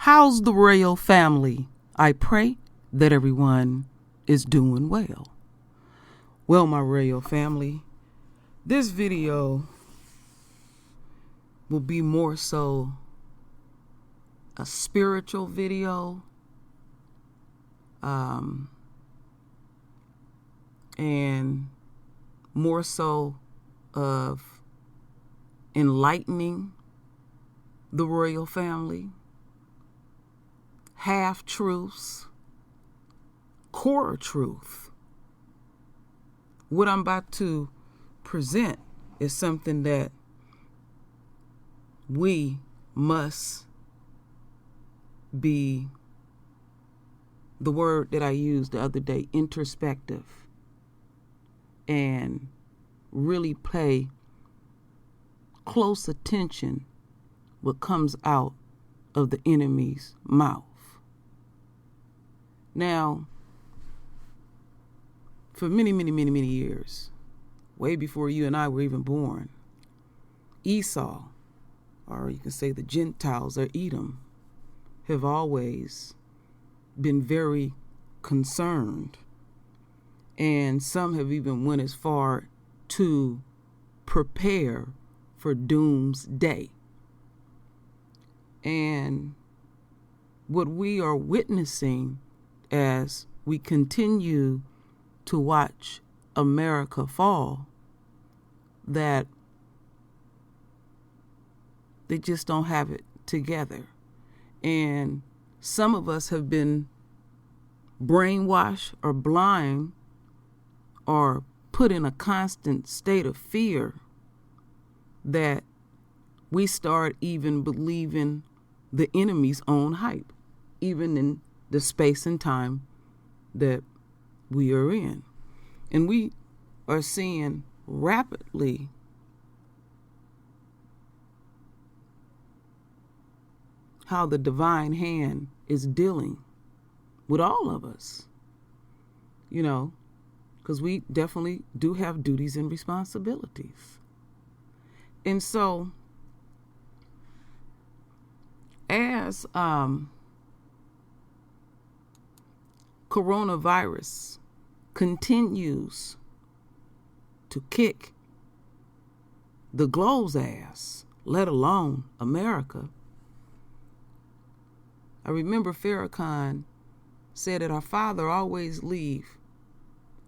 How's the royal family? I pray that everyone is doing well. Well, my royal family, this video will be more so a spiritual video, and more so of enlightening the royal family, half-truths, core truth. What I'm about to present is something that we must be, the word that I used the other day, introspective, and really pay close attention what comes out of the enemy's mouth. Now, for many years, way before you and I were even born, Esau, or you can say the Gentiles or Edom, have always been very concerned, and some have even went as far to prepare for doomsday. And what we are witnessing as we continue to watch America fall, that they just don't have it together. And some of us have been brainwashed or blind or put in a constant state of fear that we start even believing the enemy's own hype, even in the space and time that we are in. And we are seeing rapidly how the divine hand is dealing with all of us, because we definitely do have duties and responsibilities. And so as coronavirus continues to kick the globe's ass, let alone America, I remember Farrakhan said that our Father always leave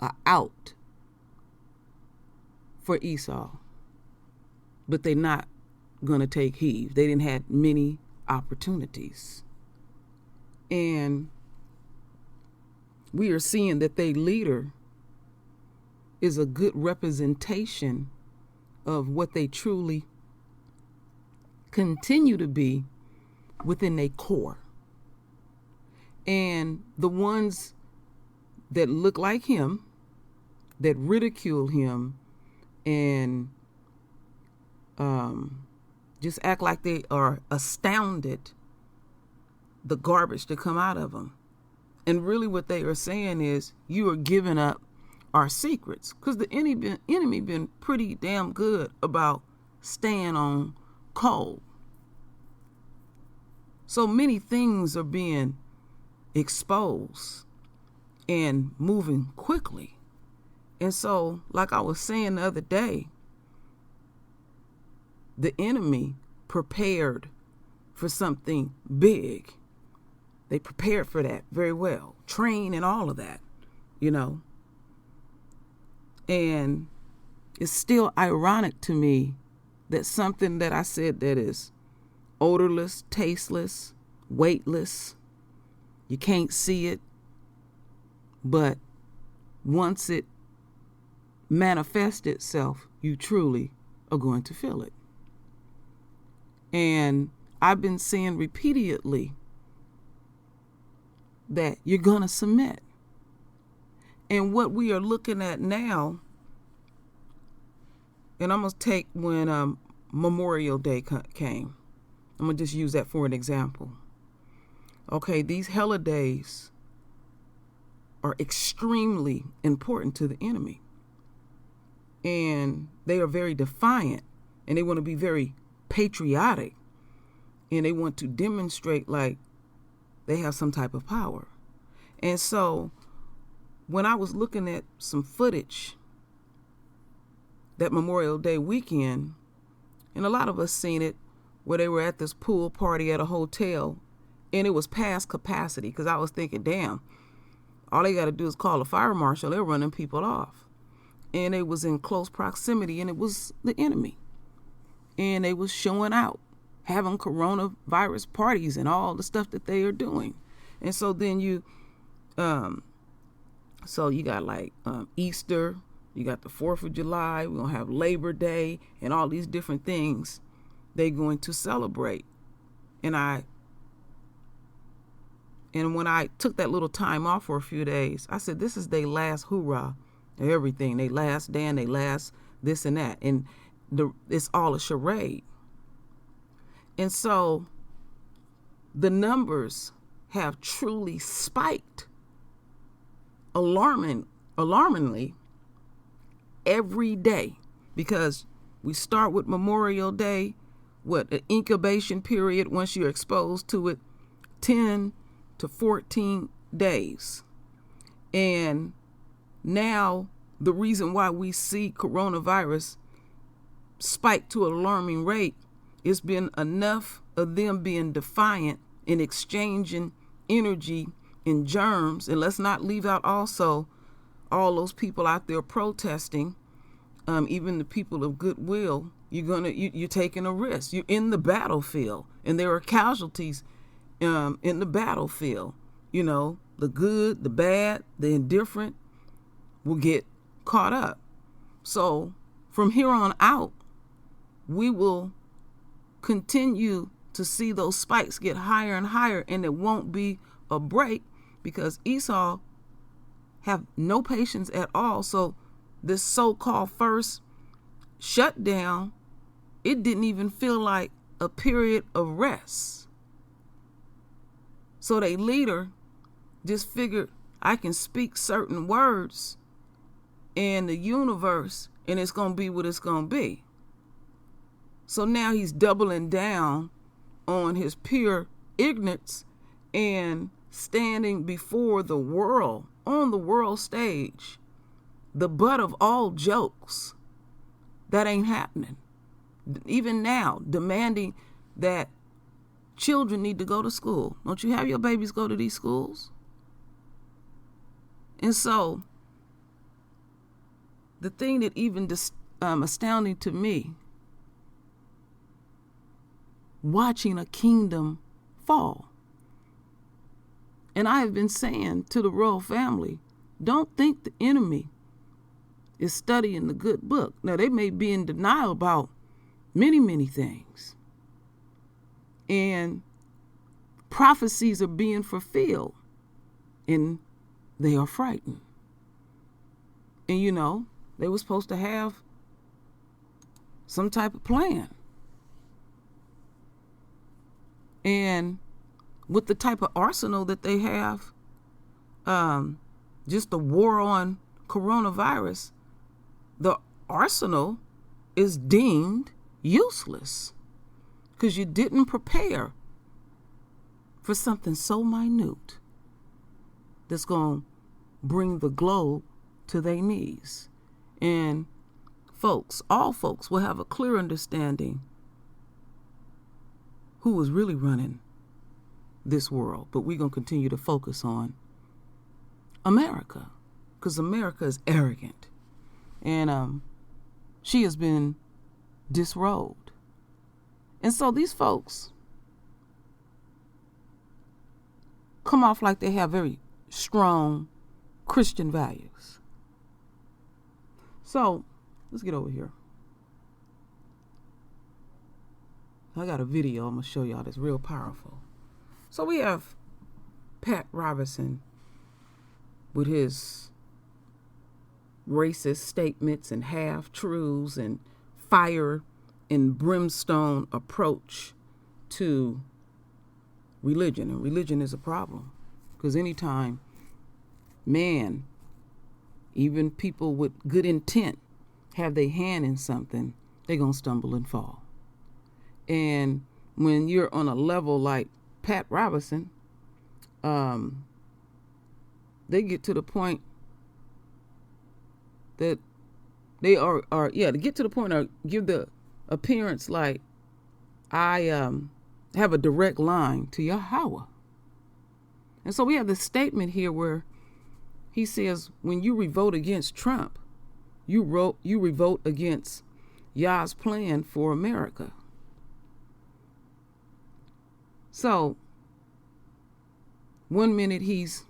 a out for Esau, but they're not going to take heed. They didn't have many opportunities. And we are seeing that their leader is a good representation of what they truly continue to be within their core. And the ones that look like him, that ridicule him, and just act like they are astounded the garbage that come out of them. And really what they are saying is, you are giving up our secrets, because the enemy been pretty damn good about staying on cold. So many things are being exposed and moving quickly. And so, like I was saying the other day, the enemy prepared for something big. They prepared for that very well, trained and all of that, And it's still ironic to me that something that I said that is odorless, tasteless, weightless, you can't see it, but once it manifests itself, you truly are going to feel it. And I've been saying repeatedly that you're going to submit. And what we are looking at now, and I'm going to take when Memorial Day came. I'm going to just use that for an example. Okay, these holidays are extremely important to the enemy. And they are very defiant, and they want to be very patriotic, and they want to demonstrate like they have some type of power. And so when I was looking at some footage that Memorial Day weekend, and a lot of us seen it, where they were at this pool party at a hotel, and it was past capacity, because I was thinking, damn, all they got to do is call a fire marshal, they're running people off. And it was in close proximity, and it was the enemy. And they was showing out, having coronavirus parties and all the stuff that they are doing. And so then you got like Easter, you got the 4th of July, we're going to have Labor Day, and all these different things they're going to celebrate. And when I took that little time off for a few days, I said, this is their last hoorah of everything. They last Dan, they last this and that. And it's all a charade. And so the numbers have truly spiked alarmingly every day, because we start with Memorial Day, an incubation period, once you're exposed to it, 10 to 14 days. And now the reason why we see coronavirus spike to an alarming rate, it's been enough of them being defiant and exchanging energy and germs. And let's not leave out also all those people out there protesting, even the people of goodwill. You're taking a risk. You're in the battlefield, and there are casualties in the battlefield. The good, the bad, the indifferent will get caught up. So from here on out, we will continue to see those spikes get higher and higher, and it won't be a break, because Esau have no patience at all. So this so-called first shutdown, it didn't even feel like a period of rest. So their leader just figured, I can speak certain words in the universe and it's going to be what it's going to be. So now he's doubling down on his pure ignorance and standing before the world, on the world stage, the butt of all jokes. That ain't happening. Even now, demanding that children need to go to school. Don't you have your babies go to these schools? And so the thing that even astounding to me, watching a kingdom fall. And I have been saying to the royal family, don't think the enemy is studying the good book. Now, they may be in denial about many, many things. And prophecies are being fulfilled, and they are frightened. And they were supposed to have some type of plan. And with the type of arsenal that they have, just the war on coronavirus, the arsenal is deemed useless because you didn't prepare for something so minute that's going to bring the globe to their knees. And all folks will have a clear understanding who is really running this world. But we're going to continue to focus on America, because America is arrogant. And she has been disrobed. And so these folks come off like they have very strong Christian values. So let's get over here. I got a video I'm going to show y'all that's real powerful. So we have Pat Robertson with his racist statements and half-truths and fire and brimstone approach to religion. And religion is a problem, because anytime man, even people with good intent, have their hand in something, they're going to stumble and fall. And when you're on a level like Pat Robertson, they get to the point that they are to get to the point or give the appearance like I have a direct line to Yahweh. And so we have this statement here where he says, when you revolt against Trump, you revolt against Yah's plan for America. So, one minute he's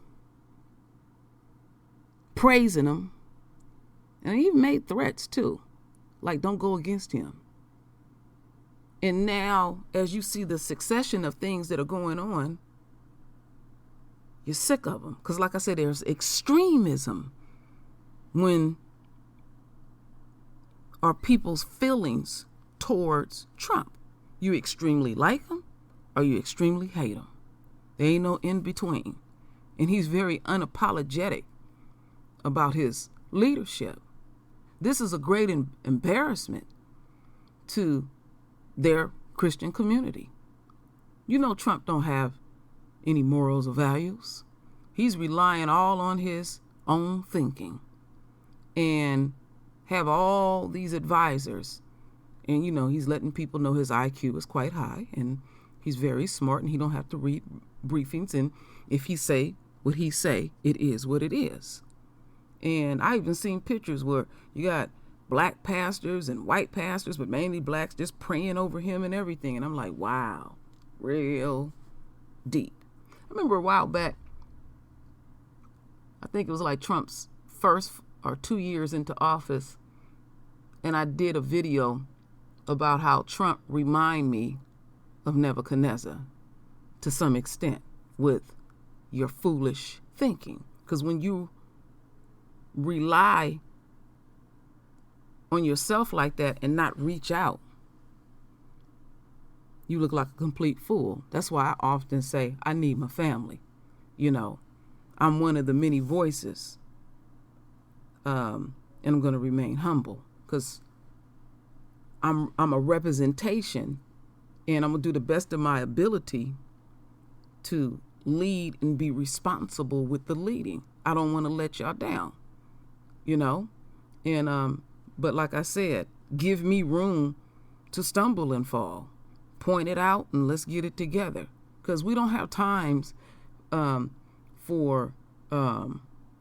praising him, and he even made threats too, like don't go against him. And now, as you see the succession of things that are going on, you're sick of them. Because like I said, there's extremism when are people's feelings towards Trump. You extremely like him or you extremely hate him. There ain't no in between. And he's very unapologetic about his leadership. This is a great embarrassment to their Christian community. You know Trump don't have any morals or values. He's relying all on his own thinking and have all these advisors. And, you know, he's letting people know his IQ is quite high and he's very smart and he don't have to read briefings. And if he say what he say, it is what it is. And I even seen pictures where you got black pastors and white pastors, but mainly blacks, just praying over him and everything. And I'm like, wow, real deep. I remember a while back, I think it was like Trump's first or 2 years into office, and I did a video about how Trump remind me of Nebuchadnezzar to some extent with your foolish thinking. Because when you rely on yourself like that and not reach out, you look like a complete fool. That's why I often say I need my family. You know, I'm one of the many voices, and I'm going to remain humble because I'm a representation, and I'm going to do the best of my ability to lead and be responsible with the leading. I don't want to let y'all down, you know, and but like I said, give me room to stumble and fall. Point it out and let's get it together, because we don't have times for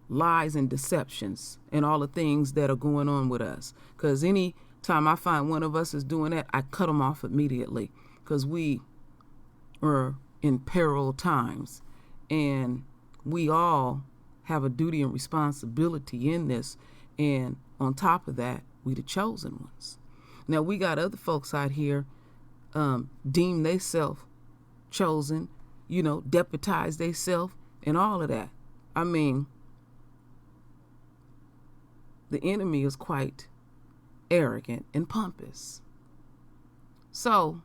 lies and deceptions and all the things that are going on with us. Because any time I find one of us is doing that, I cut them off immediately, because we are in peril times and we all have a duty and responsibility in this. And on top of that, we the chosen ones. Now we got other folks out here deem they self chosen, you know, deputize they self and all of that. I mean, the enemy is quite arrogant and pompous. So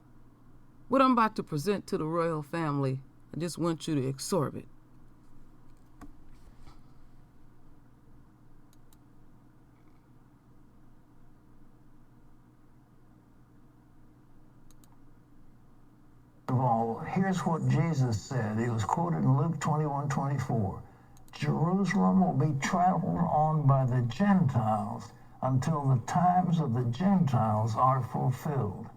what I'm about to present to the royal family, I just want you to absorb it. Of all, here's what Jesus said. It was quoted in Luke 21:24. Jerusalem will be trampled on by the Gentiles until the times of the Gentiles are fulfilled.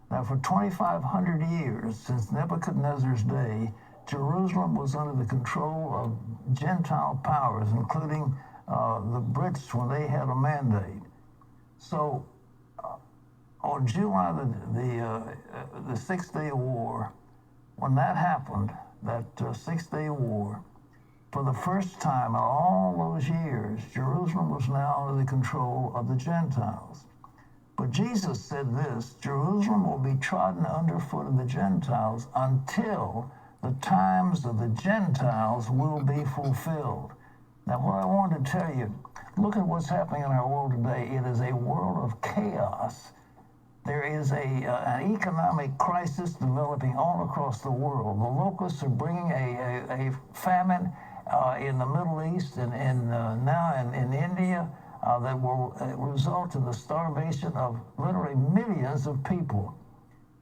Now, for 2,500 years, since Nebuchadnezzar's day, Jerusalem was under the control of Gentile powers, including the Brits when they had a mandate. So, on July the 6th Day War, when that happened, that 6th Day War, for the first time in all those years, Jerusalem was now under the control of the Gentiles. But Jesus said this: Jerusalem will be trodden underfoot of the Gentiles until the times of the Gentiles will be fulfilled. Now, what I want to tell you, look at what's happening in our world today. It is a world of chaos. There is an economic crisis developing all across the world. The locusts are bringing a famine in the Middle East and now in India that will result in the starvation of literally millions of people.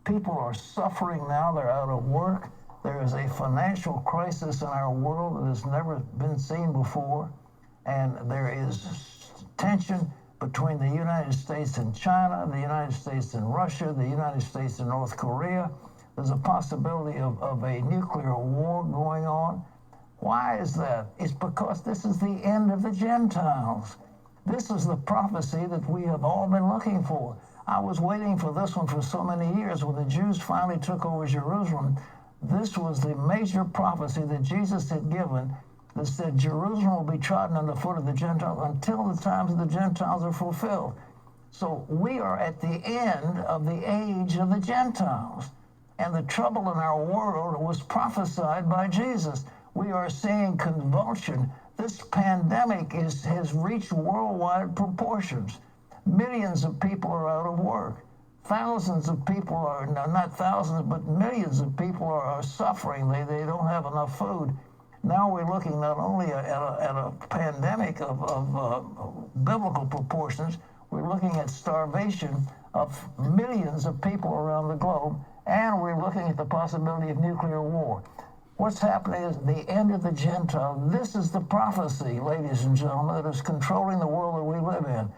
People are suffering now. They're out of work. There is a financial crisis in our world that has never been seen before, and there is tension between the United States and China, the United States and Russia, the United States and North Korea. There's a possibility of a nuclear war going on. Why is that? It's because this is the end of the Gentiles. This is the prophecy that we have all been looking for. I was waiting for this one for so many years. When the Jews finally took over Jerusalem, this was the major prophecy that Jesus had given that said Jerusalem will be trodden underfoot of the Gentiles until the times of the Gentiles are fulfilled. So we are at the end of the age of the Gentiles. And the trouble in our world was prophesied by Jesus. We are seeing convulsion. This pandemic has reached worldwide proportions. Millions of people are out of work. Thousands of people are, not thousands, but millions of people are suffering. They don't have enough food. Now we're looking not only at a pandemic of biblical proportions, we're looking at starvation of millions of people around the globe, and we're looking at the possibility of nuclear war. What's happening is the end of the Gentile. This is the prophecy, ladies and gentlemen, that is controlling the world that we live in.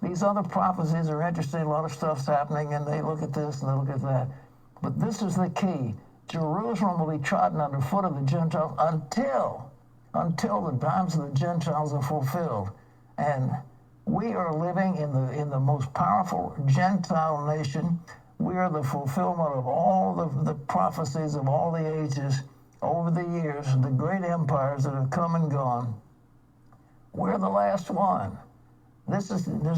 These other prophecies are interesting. A lot of stuff's happening, and they look at this and they look at that. But this is the key. Jerusalem will be trodden underfoot of the Gentiles until the times of the Gentiles are fulfilled. And we are living in the most powerful Gentile nation. We are the fulfillment of all the prophecies of all the ages over the years, the great empires that have come and gone. We're the last one. There's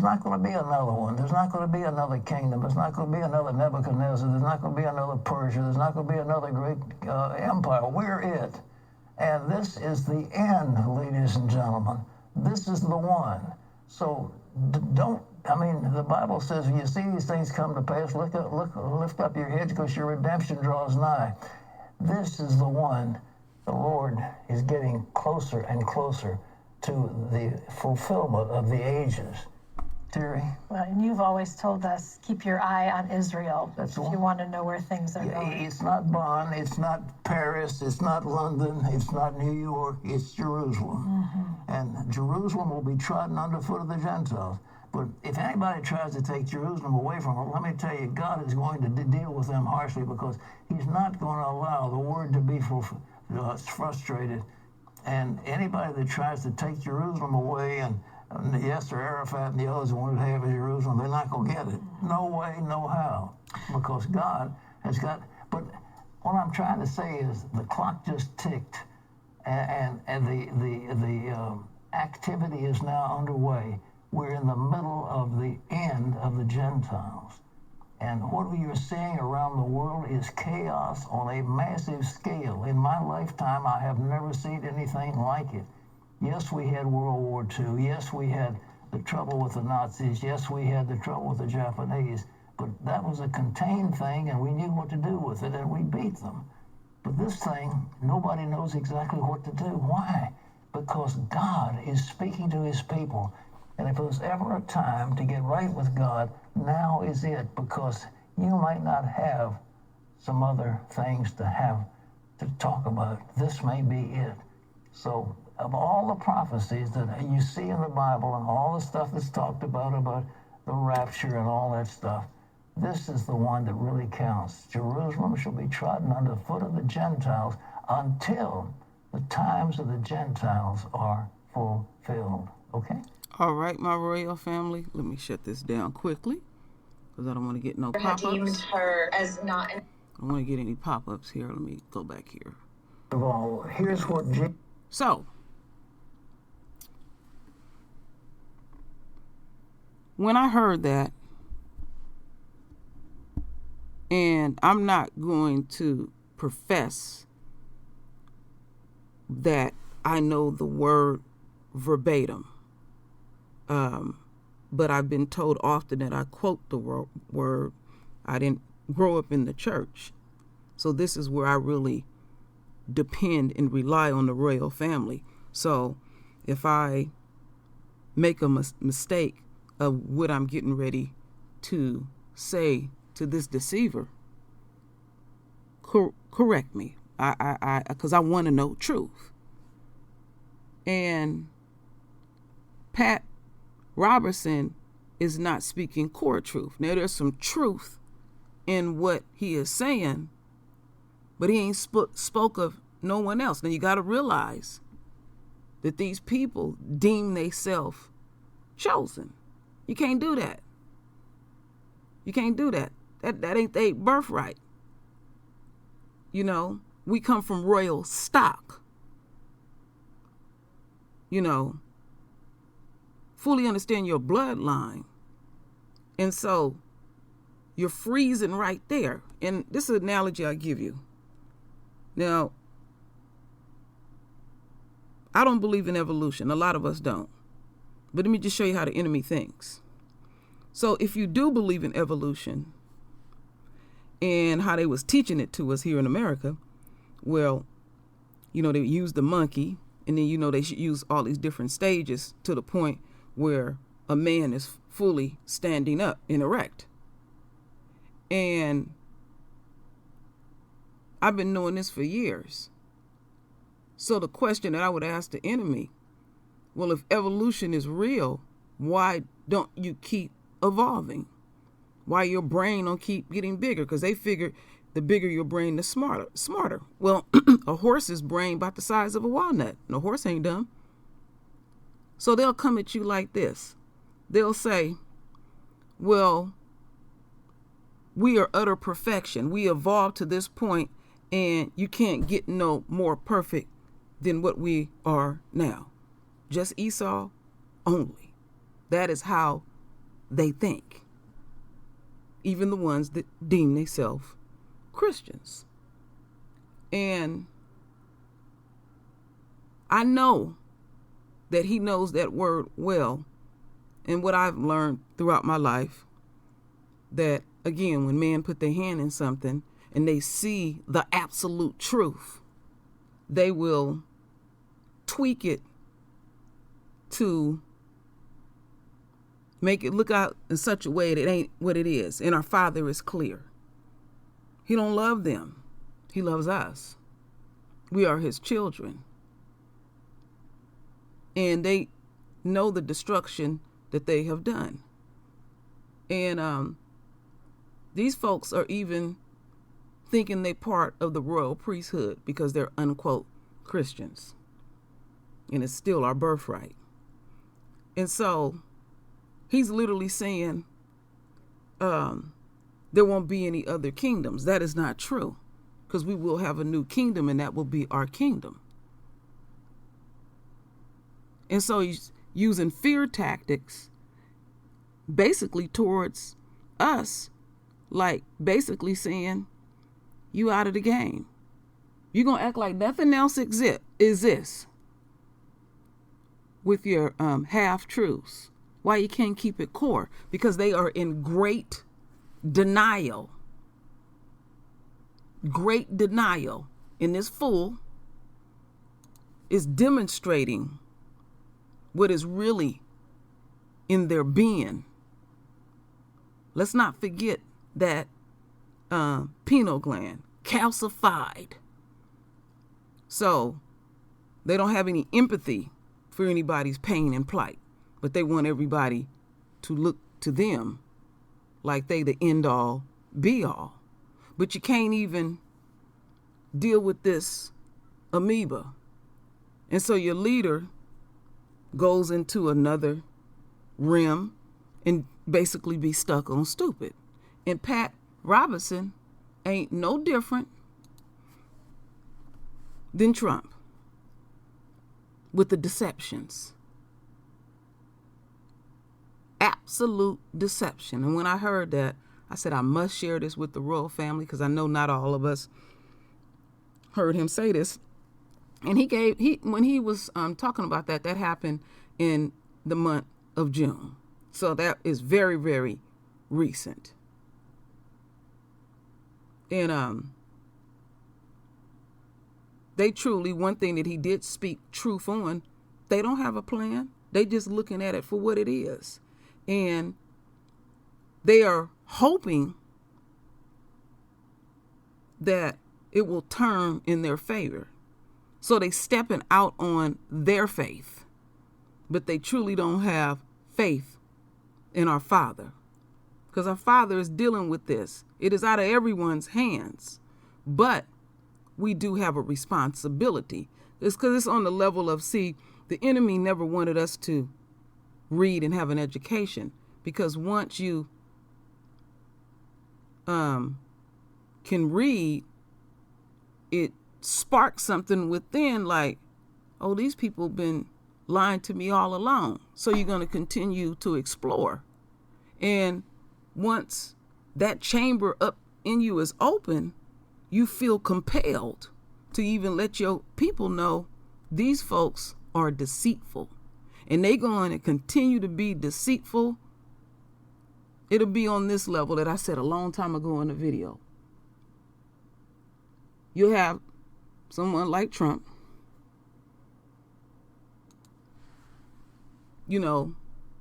not going to be another one. There's not going to be another kingdom. There's not going to be another Nebuchadnezzar. There's not going to be another Persia. There's not going to be another great empire. We're it. And this is the end, ladies and gentlemen. This is the one. So the Bible says, when you see these things come to pass, lift up your heads because your redemption draws nigh. This is the one. The Lord is getting closer and closer to the fulfillment of the ages. Terry? Well, and you've always told us, keep your eye on Israel if you want to know where things are going. It's not Bonn, it's not Paris, it's not London, it's not New York, it's Jerusalem. Mm-hmm. And Jerusalem will be trodden underfoot of the Gentiles. But if anybody tries to take Jerusalem away from it, let me tell you, God is going to deal with them harshly, because he's not going to allow the word to be frustrated. And anybody that tries to take Jerusalem away, and Yasser Arafat and the others wanted to have Jerusalem, they're not going to get it. No way, no how. Because God has got, but what I'm trying to say is the clock just ticked, and the activity is now underway. We're in the middle of the end of the Gentiles. And what we are seeing around the world is chaos on a massive scale. In my lifetime, I have never seen anything like it. Yes, we had World War II. Yes, we had the trouble with the Nazis. Yes, we had the trouble with the Japanese. But that was a contained thing, and we knew what to do with it, and we beat them. But this thing, nobody knows exactly what to do. Why? Because God is speaking to his people. And if there's ever a time to get right with God, now is it, because you might not have some other things to talk about. This may be it. So of all the prophecies that you see in the Bible and all the stuff that's talked about the rapture and all that stuff, this is the one that really counts. Jerusalem shall be trodden underfoot of the Gentiles until the times of the Gentiles are fulfilled. Okay? All right, my royal family. Let me shut this down quickly, because I don't want to get no pop-ups. Deemed her as not. I don't want to get any pop-ups here. Let me go back here. Well, here's what. So, when I heard that, and I'm not going to profess that I know the word verbatim. But I've been told often that I quote the word. I didn't grow up in the church. So this is where I really depend and rely on the royal family. So if I make a mistake of what I'm getting ready to say to this deceiver, correct me. Because I want to know truth. And Pat Robertson is not speaking core truth. Now, there's some truth in what he is saying, but he ain't spoke of no one else. Now, you got to realize that these people deem themselves chosen. You can't do that. You can't do that. That ain't their birthright. You know, we come from royal stock. You know, fully understand your bloodline. And so you're freezing right there. And this is an analogy I give you. Now, I don't believe in evolution. A lot of us don't. But let me just show you how the enemy thinks. So if you do believe in evolution and how they was teaching it to us here in America, well, you know, they use the monkey, and then, you know, they should use all these different stages to the point where a man is fully standing up and erect. And I've been knowing this for years. So the question that I would ask the enemy, well, if evolution is real, why don't you keep evolving? Why your brain don't keep getting bigger? Because they figure the bigger your brain, the smarter. Well, a horse's brain about the size of a walnut. No, horse ain't dumb. So they'll come at you like this. They'll say, well, we are utter perfection. We evolved to this point, and you can't get no more perfect than what we are now. Just Esau only. That is how they think. Even the ones that deem themselves Christians. And I know that he knows that word well. And what I've learned throughout my life, that again, when men put their hand in something and they see the absolute truth, they will tweak it to make it look out in such a way that it ain't what it is. And our Father is clear. He don't love them. He loves us. We are his children. And they know the destruction that they have done. And these folks are even thinking they're part of the royal priesthood because they're unquote Christians. And it's still our birthright. And so he's literally saying there won't be any other kingdoms. That is not true, because we will have a new kingdom, and that will be our kingdom. And so he's using fear tactics basically towards us, like basically saying, you out of the game. You're going to act like nothing else exists with your half-truths. Why you can't keep it core? Because they are in great denial. Great denial. And this fool is demonstrating what is really in their being. Let's not forget that pineal gland calcified. So they don't have any empathy for anybody's pain and plight, but they want everybody to look to them like they the end all be all. But you can't even deal with this amoeba. And so your leader goes into another rim and basically be stuck on stupid. And Pat Robertson ain't no different than Trump with the deceptions. Absolute deception. And when I heard that, I said I must share this with the royal family, because I know not all of us heard him say this. And when he was talking about that happened in the month of June. So that is very, very recent. And they truly, one thing that he did speak truth on, they don't have a plan. They just looking at it for what it is. And they are hoping that it will turn in their favor. So they stepping out on their faith, but they truly don't have faith in our Father, because our Father is dealing with this. It is out of everyone's hands, but we do have a responsibility. It's because it's on the level of, see, the enemy never wanted us to read and have an education, because once you can read, it sparks something within, like, oh, these people been lying to me all along. So you're going to continue to explore. And once that chamber up in you is open, you feel compelled to even let your people know these folks are deceitful. And they going to continue to be deceitful. It'll be on this level that I said a long time ago in the video. You'll have someone like Trump,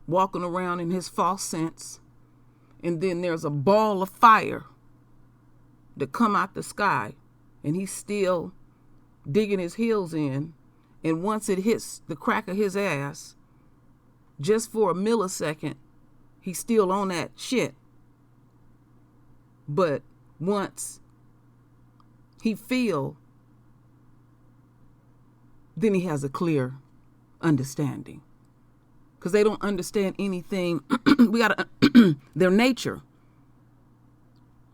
walking around in his false sense, and then there's a ball of fire that come out the sky, and he's still digging his heels in, and once it hits the crack of his ass, just for a millisecond, he's still on that shit. But once he feel, then he has a clear understanding. Because they don't understand anything. Their nature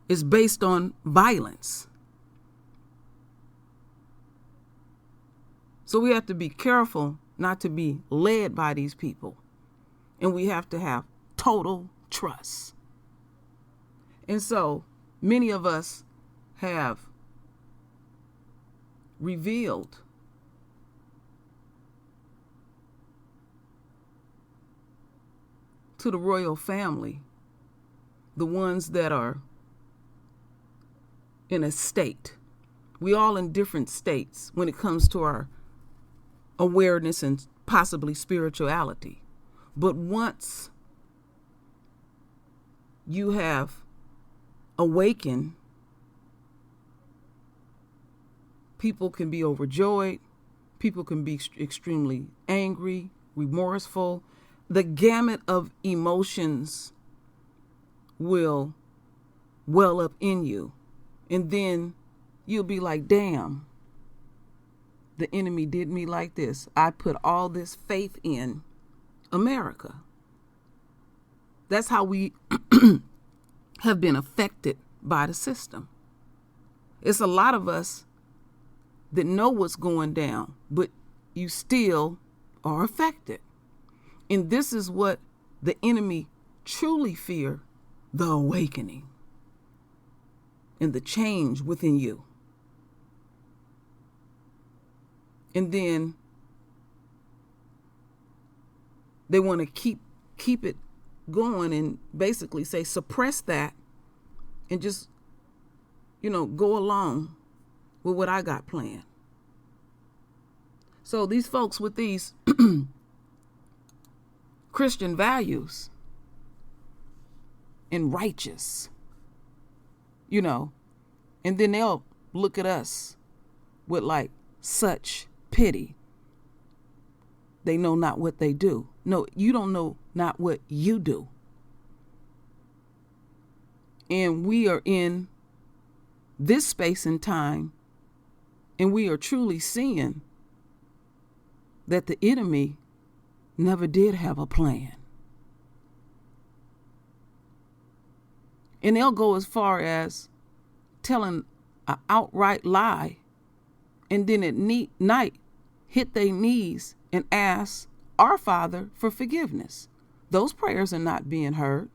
is based on violence. So we have to be careful not to be led by these people. And we have to have total trust. And so many of us have revealed to the royal family, the ones that are in a state. We all in different states when it comes to our awareness and possibly spirituality. But once you have awakened, people can be overjoyed. People can be extremely angry, remorseful. The gamut of emotions will well up in you. And then you'll be like, damn, the enemy did me like this. I put all this faith in America. That's how we have been affected by the system. It's a lot of us that know what's going down, but you still are affected. And this is what the enemy truly fear, the awakening and the change within you. And then they want to keep it going and basically say, suppress that and just, go along with what I got planned. So these folks with these Christian values and righteous, and then they'll look at us with like such pity. They know not what they do. No, you don't know not what you do. And we are in this space and time, and we are truly seeing that the enemy never did have a plan. And they'll go as far as telling an outright lie, and then at night hit their knees and ask our Father for forgiveness. Those prayers are not being heard.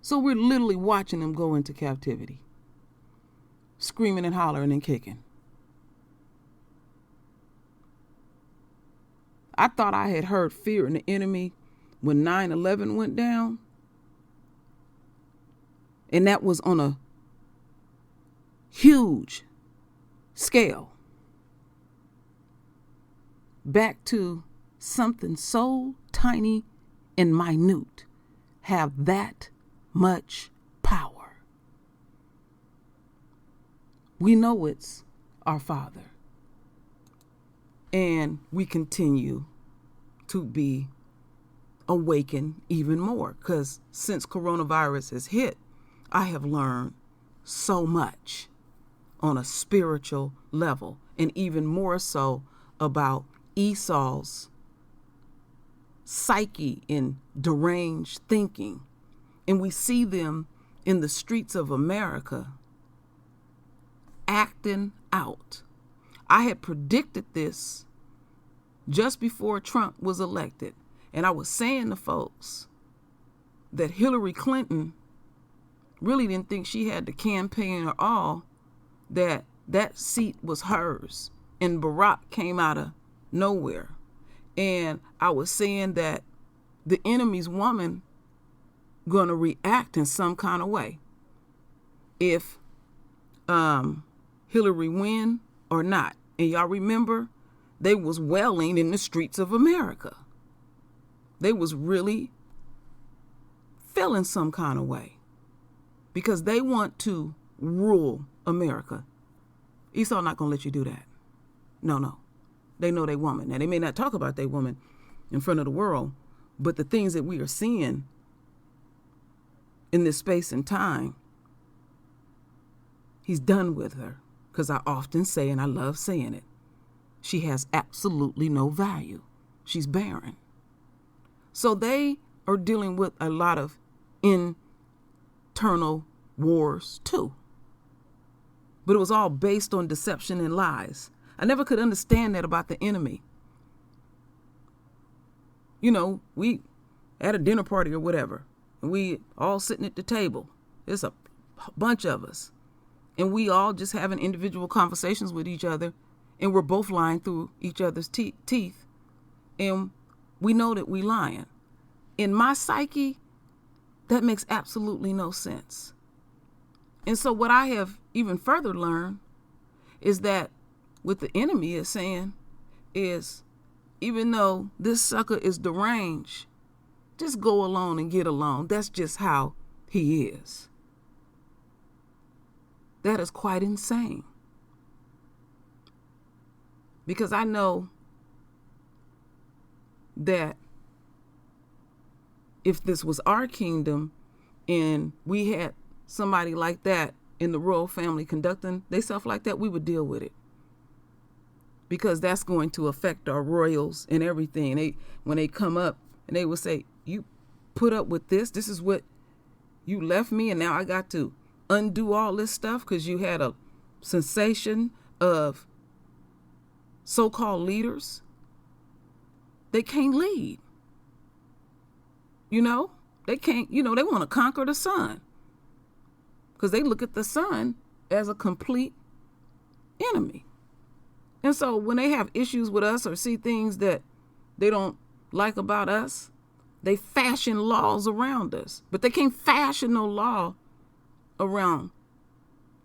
So we're literally watching them go into captivity, screaming and hollering and kicking. I thought I had heard fear in the enemy when 9/11 went down. And that was on a huge scale. Back to something so tiny and minute have that much power. We know it's our Father. And we continue to be awakened even more, because since coronavirus has hit, I have learned so much on a spiritual level, and even more so about Esau's psyche and deranged thinking. And we see them in the streets of America acting out. I had predicted this just before Trump was elected. And I was saying to folks that Hillary Clinton really didn't think she had the campaign at all, that seat was hers. And Barack came out of nowhere. And I was saying that the enemy's woman going to react in some kind of way if Hillary win or not. And y'all remember, they was wailing in the streets of America. They was really feeling some kind of way because they want to rule America. Esau not going to let you do that. No. They know they woman. Now, they may not talk about they woman in front of the world, but the things that we are seeing in this space and time, he's done with her. Because I often say, and I love saying it, she has absolutely no value. She's barren. So they are dealing with a lot of internal wars too. But it was all based on deception and lies. I never could understand that about the enemy. You know, we at a dinner party or whatever, and we all sitting at the table. There's a bunch of us. And we all just having individual conversations with each other, and we're both lying through each other's teeth. And we know that we lying. In my psyche, that makes absolutely no sense. And so what I have even further learned is that what the enemy is saying is, even though this sucker is deranged, just go along and get along. That's just how he is. That is quite insane. Because I know that if this was our kingdom and we had somebody like that in the royal family conducting themselves like that, we would deal with it. Because that's going to affect our royals and everything. When they come up and they will say, you put up with this. This is what you left me, and now I got to undo all this stuff because you had a sensation of so-called leaders. They can't lead. You know, they can't, they want to conquer the sun because they look at the sun as a complete enemy. And so when they have issues with us or see things that they don't like about us, they fashion laws around us. But they can't fashion no law around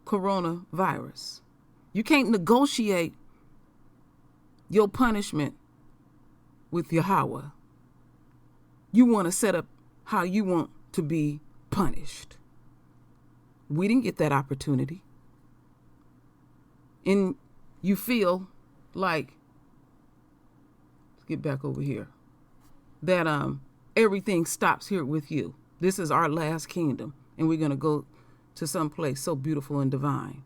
coronavirus. You can't negotiate your punishment with Yahweh. You want to set up how you want to be punished. We didn't get that opportunity. And you feel like, let's get back over here, that everything stops here with you. This is our last kingdom, and we're going to go to some place so beautiful and divine.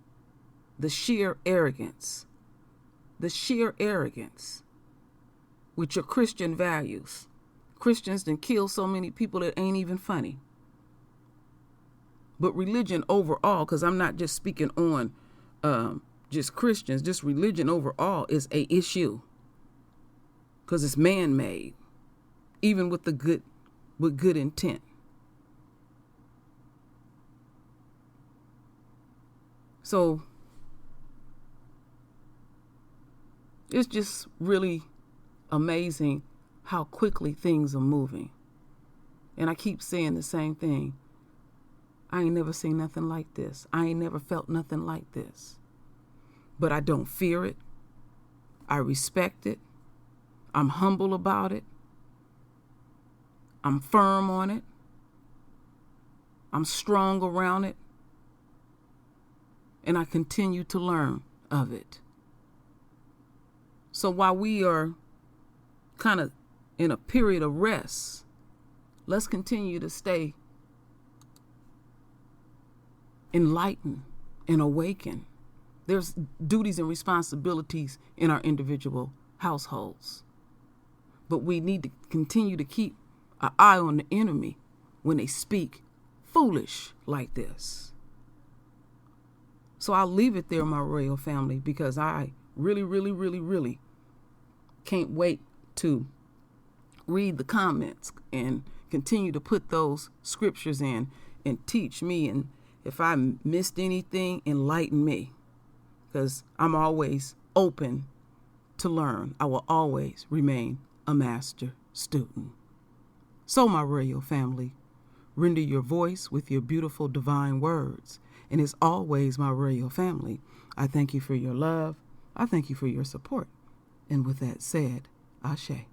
The sheer arrogance with your Christian values. Christians done kill so many people that ain't even funny. But religion overall, because I'm not just speaking on just Christians, just religion overall is a issue. Because it's man-made, even with good intent. So it's just really amazing how quickly things are moving. And I keep saying the same thing. I ain't never seen nothing like this. I ain't never felt nothing like this. But I don't fear it. I respect it. I'm humble about it. I'm firm on it. I'm strong around it. and I continue to learn of it. So while we are kind of in a period of rest, let's continue to stay enlightened and awakened. There's duties and responsibilities in our individual households, but we need to continue to keep an eye on the enemy when they speak foolish like this. So I'll leave it there, my royal family, because I really can't wait to read the comments and continue to put those scriptures in and teach me. And if I missed anything, enlighten me, because I'm always open to learn. I will always remain a master student. So, my royal family, render your voice with your beautiful divine words. And as always, my royal family, I thank you for your love. I thank you for your support. And with that said, Ashe.